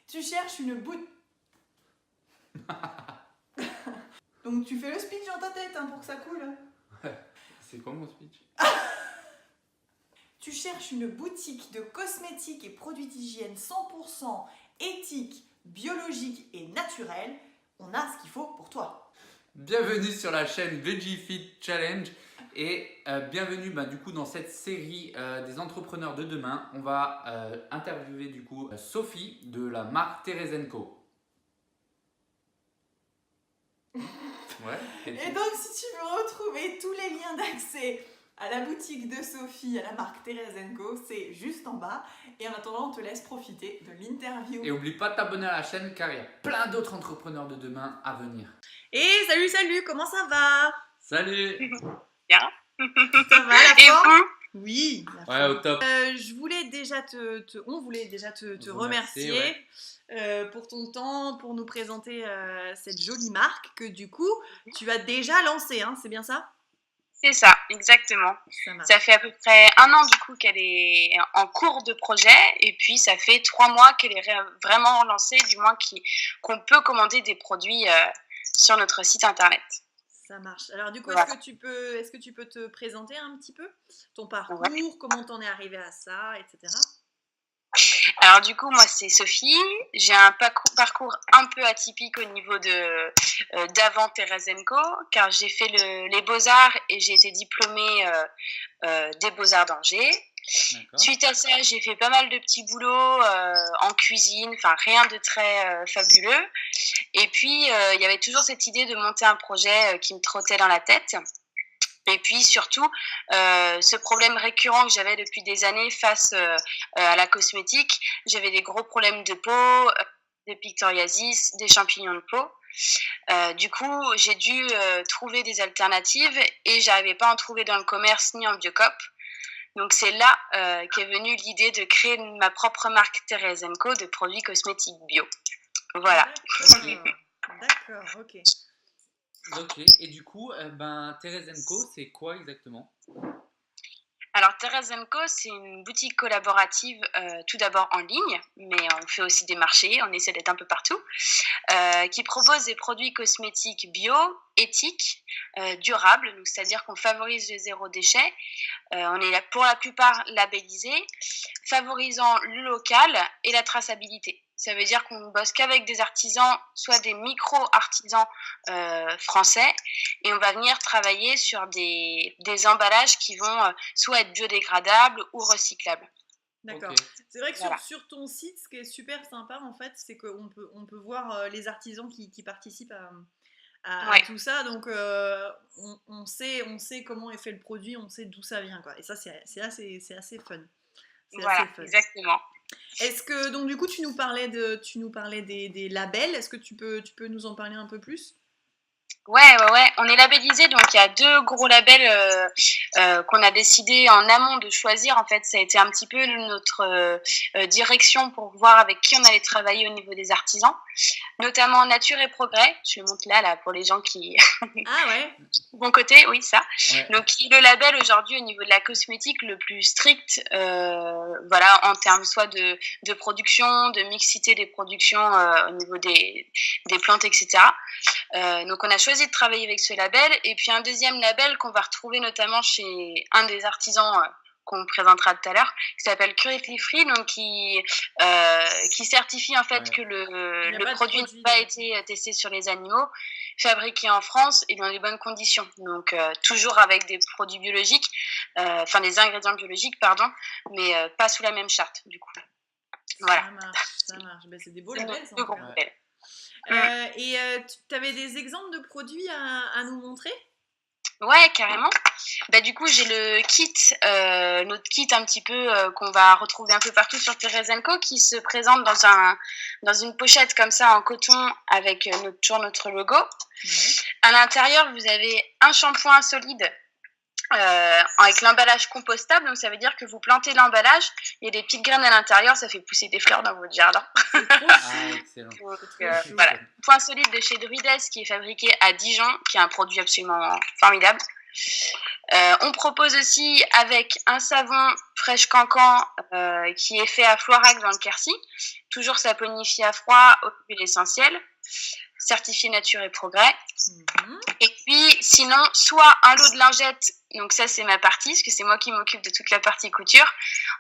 Tu cherches une boutique. Donc tu fais le speech dans ta tête pour que ça coule. C'est quoi mon speech? Tu cherches une boutique de cosmétiques et produits d'hygiène 100% éthique, biologique et naturel. On a ce qu'il faut pour toi. Bienvenue sur la chaîne Veggie Fit Challenge et bienvenue du coup dans cette série des entrepreneurs de demain. On va interviewer du coup Sophie de la marque Thérèse & Co. Ouais. Et donc si tu veux retrouver tous les liens d'accès à la boutique de Sophie, à la marque Thérèse & Co, c'est juste en bas. Et en attendant, on te laisse profiter de l'interview. Et n'oublie pas de t'abonner à la chaîne car il y a plein d'autres entrepreneurs de demain à venir. Et salut, comment ça va? Salut. Bien. Ça va la Et forme? vous? Oui. Ouais, au top. On voulait déjà te remercier ouais. pour ton temps, pour nous présenter cette jolie marque que du coup, tu as déjà lancée, hein, c'est bien ça? C'est ça, exactement. Ça marche. Ça fait à peu près 1 an du coup qu'elle est en cours de projet et puis ça fait 3 mois qu'elle est vraiment lancée, du moins qu'on peut commander des produits sur notre site internet. Ça marche. Alors du coup, Voilà. est-ce que tu peux te présenter un petit peu ton parcours, Ouais. comment t'en es arrivé à ça, etc. Alors du coup, moi c'est Sophie. J'ai un parcours un peu atypique au niveau d'avant Thérèse & Co, car j'ai fait les Beaux-Arts et j'ai été diplômée des Beaux-Arts d'Angers. D'accord. Suite à ça, j'ai fait pas mal de petits boulots en cuisine, enfin rien de très fabuleux. Et puis, il y avait toujours cette idée de monter un projet qui me trottait dans la tête. Et puis surtout, ce problème récurrent que j'avais depuis des années face à la cosmétique, j'avais des gros problèmes de peau, de psoriasis, des champignons de peau. Du coup, j'ai dû trouver des alternatives et j'arrivais pas à en trouver dans le commerce ni en Biocoop. Donc c'est là qu'est venue l'idée de créer ma propre marque Thérèse & Co de produits cosmétiques bio. Voilà. D'accord, ok. Ok, et du coup, Thérèse & Co, c'est quoi exactement? Alors Thérèse & Co, c'est une boutique collaborative tout d'abord en ligne, mais on fait aussi des marchés, on essaie d'être un peu partout, qui propose des produits cosmétiques bio, éthiques, durables, donc c'est-à-dire qu'on favorise le zéro déchet. On est là pour la plupart labellisés, favorisant le local et la traçabilité. Ça veut dire qu'on ne bosse qu'avec des artisans, soit des micro-artisans français, et on va venir travailler sur des emballages qui vont soit être biodégradables ou recyclables. D'accord. Okay. C'est vrai que Voilà. sur ton site, ce qui est super sympa en fait, c'est qu'on peut voir les artisans qui participent à tout ça. Donc on sait comment est fait le produit, on sait d'où ça vient, quoi. Et ça, c'est assez fun. Voilà, assez fun. exactement. Est-ce que, donc du coup, tu nous parlais des labels. Est-ce que tu peux nous en parler un peu plus? Ouais. On est labellisé, donc il y a 2 gros labels qu'on a décidé en amont de choisir. En fait, ça a été un petit peu notre direction pour voir avec qui on allait travailler au niveau des artisans, notamment Nature et Progrès. Je le montre là pour les gens qui... Ah ouais. Bon côté, oui, ça. Ouais. Donc, qui est le label aujourd'hui au niveau de la cosmétique le plus strict, voilà, en termes soit de production, de mixité des productions au niveau des plantes, etc. Donc, on a choisi de travailler avec ce label. Et puis, un deuxième label qu'on va retrouver notamment chez un des artisans qu'on présentera tout à l'heure, qui s'appelle Cruelty Free, donc qui certifie en fait que le produit n'a pas été testé sur les animaux, fabriqué en France et dans les bonnes conditions. Donc toujours avec des produits biologiques, enfin des ingrédients biologiques, pardon, mais pas sous la même charte du coup. Voilà. Ça marche. Ben, c'est des beaux labels, ça. Et tu avais des exemples de produits à nous montrer? Ouais, carrément. Du coup, j'ai le kit, notre kit un petit peu qu'on va retrouver un peu partout sur Thérèse & Co, qui se présente dans une pochette comme ça en coton avec toujours notre logo. Ouais. À l'intérieur, vous avez un shampoing solide avec l'emballage compostable, donc ça veut dire que vous plantez l'emballage, il y a des petites graines à l'intérieur, ça fait pousser des fleurs dans votre jardin. Excellent. Donc, voilà. Point solide de chez Druides qui est fabriqué à Dijon, qui est un produit absolument formidable. On propose aussi avec un savon Fresh Cancan qui est fait à Floirac dans le Quercy, toujours saponifié à froid aux huiles essentielles, certifié Nature et Progrès. Et puis sinon, soit un lot de lingettes, donc ça c'est ma partie, parce que c'est moi qui m'occupe de toute la partie couture,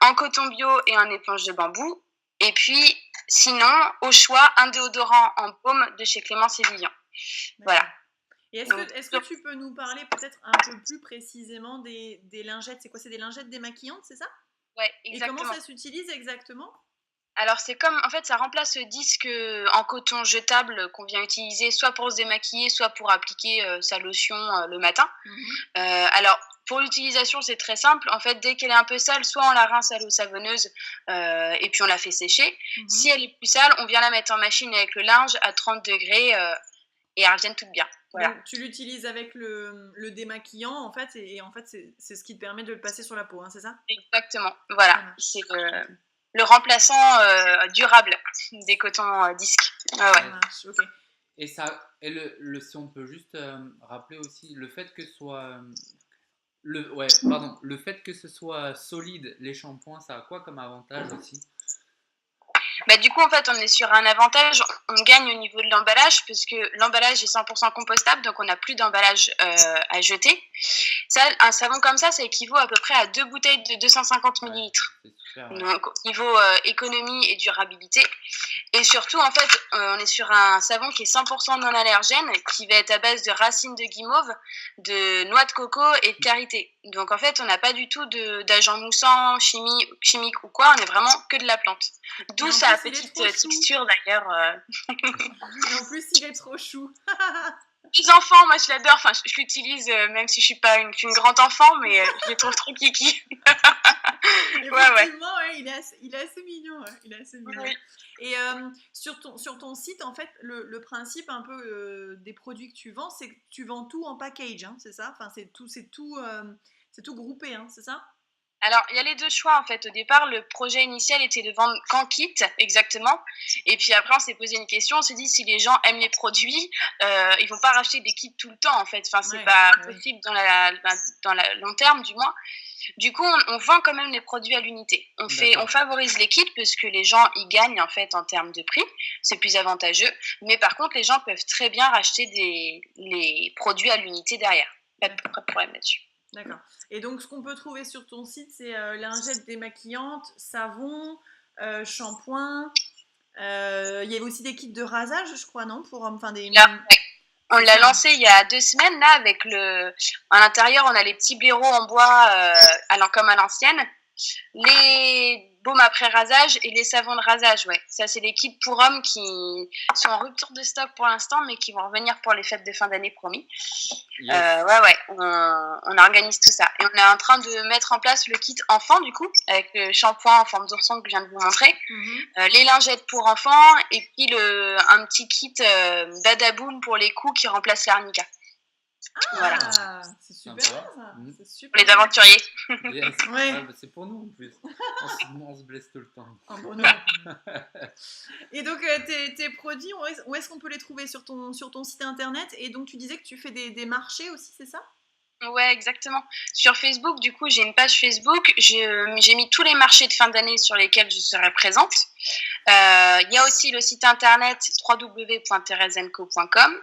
en coton bio et en éponge de bambou. Et puis sinon, au choix, un déodorant en baume de chez Clémence et Vivian. Voilà. Et est-ce que tu peux nous parler peut-être un peu plus précisément des lingettes? C'est quoi? C'est des lingettes démaquillantes, c'est ça? Ouais, exactement. Et comment ça s'utilise exactement? Alors c'est comme, en fait, ça remplace le disque en coton jetable qu'on vient utiliser soit pour se démaquiller, soit pour appliquer sa lotion le matin. Alors pour l'utilisation, c'est très simple. En fait, dès qu'elle est un peu sale, soit on la rince à l'eau savonneuse et puis on la fait sécher. Si elle est plus sale, on vient la mettre en machine avec le linge à 30 degrés et elles reviennent toutes bien. Voilà. Donc, tu l'utilises avec le démaquillant, en fait, et en fait, c'est ce qui te permet de le passer sur la peau, hein, c'est ça? Exactement, voilà. C'est le remplaçant durable des cotons disques. Ça marche, ok. Et ça, si on peut juste rappeler aussi le fait que ce soit... le fait que ce soit solide, les shampoings, ça a quoi comme avantage aussi? Bah, du coup, en fait, on est sur un avantage. On gagne au niveau de l'emballage parce que l'emballage est 100% compostable, donc on n'a plus d'emballage à jeter. Ça, un savon comme ça équivaut à peu près à 2 bouteilles de 250 ml. Donc, au niveau économie et durabilité. Et surtout, en fait, on est sur un savon qui est 100% non allergène, qui va être à base de racines de guimauve, de noix de coco et de karité. Donc, en fait, on n'a pas du tout d'agents moussants, chimiques ou quoi. On est vraiment que de la plante. D'où sa petite texture, d'ailleurs. Et en plus, il est trop chou. Les enfants, moi je l'adore, enfin je l'utilise même si je suis pas une grande enfant, mais je le trouve trop kiki. Effectivement, ouais, il est assez mignon. Ouais. Il est assez mignon. Oui. Et sur ton site, en fait, le principe un peu des produits que tu vends, c'est que tu vends tout en package, hein, c'est ça? Enfin, c'est tout groupé, hein, c'est ça? Alors, il y a les deux choix en fait. Au départ, le projet initial était de vendre qu'en kit, exactement. Et puis après, on s'est posé une question. On s'est dit si les gens aiment les produits, ils vont pas racheter des kits tout le temps en fait. Enfin, c'est pas possible dans la long terme, du moins. Du coup, on vend quand même les produits à l'unité. On favorise les kits parce que les gens y gagnent en fait en termes de prix. C'est plus avantageux. Mais par contre, les gens peuvent très bien racheter les produits à l'unité derrière. Pas de problème là-dessus. D'accord. Et donc, ce qu'on peut trouver sur ton site, c'est lingettes démaquillantes, savon, shampoing. Il y avait aussi des kits de rasage, je crois, non? On l'a lancé il y a 2 semaines, là, avec à l'intérieur, on a les petits blaireaux en bois, comme à l'ancienne. Les baumes après rasage et les savons de rasage, ouais. Ça, c'est des kits pour hommes qui sont en rupture de stock pour l'instant, mais qui vont revenir pour les fêtes de fin d'année, promis. Yes. On organise tout ça. Et on est en train de mettre en place le kit enfant, du coup, avec le shampoing en forme d'ourson que je viens de vous montrer, les lingettes pour enfants, et puis un petit kit Badaboom pour les coups qui remplace l'arnica. Ah, voilà. C'est super ça. C'est super. Pour les aventuriers. Yes. Ouais. C'est pour nous en plus. On se blesse tout le temps. Oh, bon, et donc tes produits, où est-ce qu'on peut les trouver sur ton site internet? Et donc tu disais que tu fais des marchés aussi, c'est ça? Ouais, exactement. Sur Facebook, du coup, j'ai une page Facebook. J'ai mis tous les marchés de fin d'année sur lesquels je serai présente. Il y a aussi le site internet www.theresenco.com.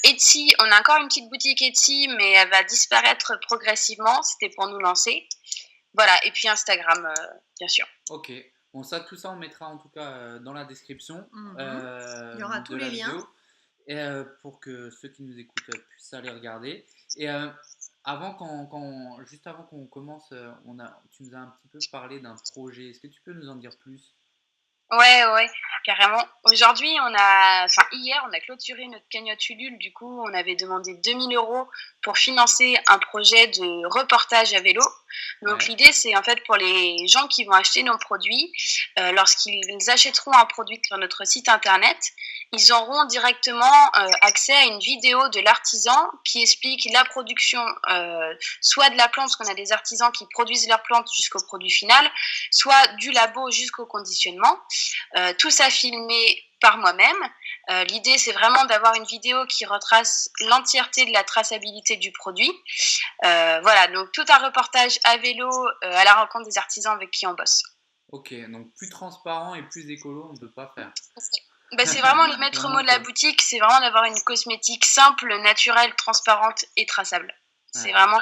Etsy, on a encore une petite boutique Etsy, mais elle va disparaître progressivement. C'était pour nous lancer. Voilà, et puis Instagram, bien sûr. Ok. Bon, tout ça, on mettra en tout cas dans la description. Il y aura tous les liens. Et, pour que ceux qui nous écoutent puissent aller regarder. Et juste avant qu'on commence, tu nous as un petit peu parlé d'un projet. Est-ce que tu peux nous en dire plus? Ouais, carrément. Aujourd'hui, hier, on a clôturé notre cagnotte Ulule. Du coup, on avait demandé 2 000 € pour financer un projet de reportage à vélo. Donc, l'idée, c'est en fait pour les gens qui vont acheter nos produits, lorsqu'ils achèteront un produit sur notre site internet, ils auront directement accès à une vidéo de l'artisan qui explique la production, soit de la plante, parce qu'on a des artisans qui produisent leur plante jusqu'au produit final, soit du labo jusqu'au conditionnement. Tout ça filmé par moi-même. L'idée, c'est vraiment d'avoir une vidéo qui retrace l'entièreté de la traçabilité du produit. Voilà, donc tout un reportage à vélo à la rencontre des artisans avec qui on bosse. Ok, donc plus transparent et plus écolo, on ne peut pas faire. C'est vraiment le maître mot de la boutique, c'est vraiment d'avoir une cosmétique simple, naturelle, transparente et traçable. C'est vraiment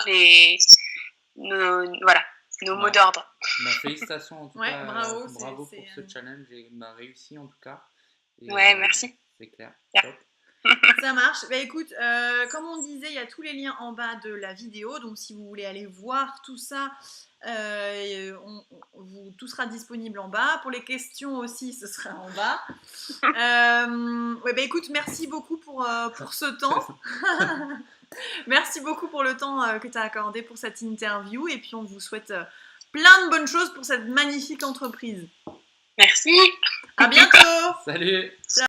nos mots d'ordre. Félicitations en tout cas, bravo pour ce challenge et réussi en tout cas. Et, merci. C'est clair. Yeah. Ça marche. Écoute, comme on disait, il y a tous les liens en bas de la vidéo, donc si vous voulez aller voir tout ça, tout sera disponible en bas. Pour les questions aussi, ce sera en bas. Écoute, merci beaucoup pour ce temps. Merci beaucoup pour le temps que tu as accordé pour cette interview, et puis on vous souhaite plein de bonnes choses pour cette magnifique entreprise. Merci. À bientôt. Salut. Ciao.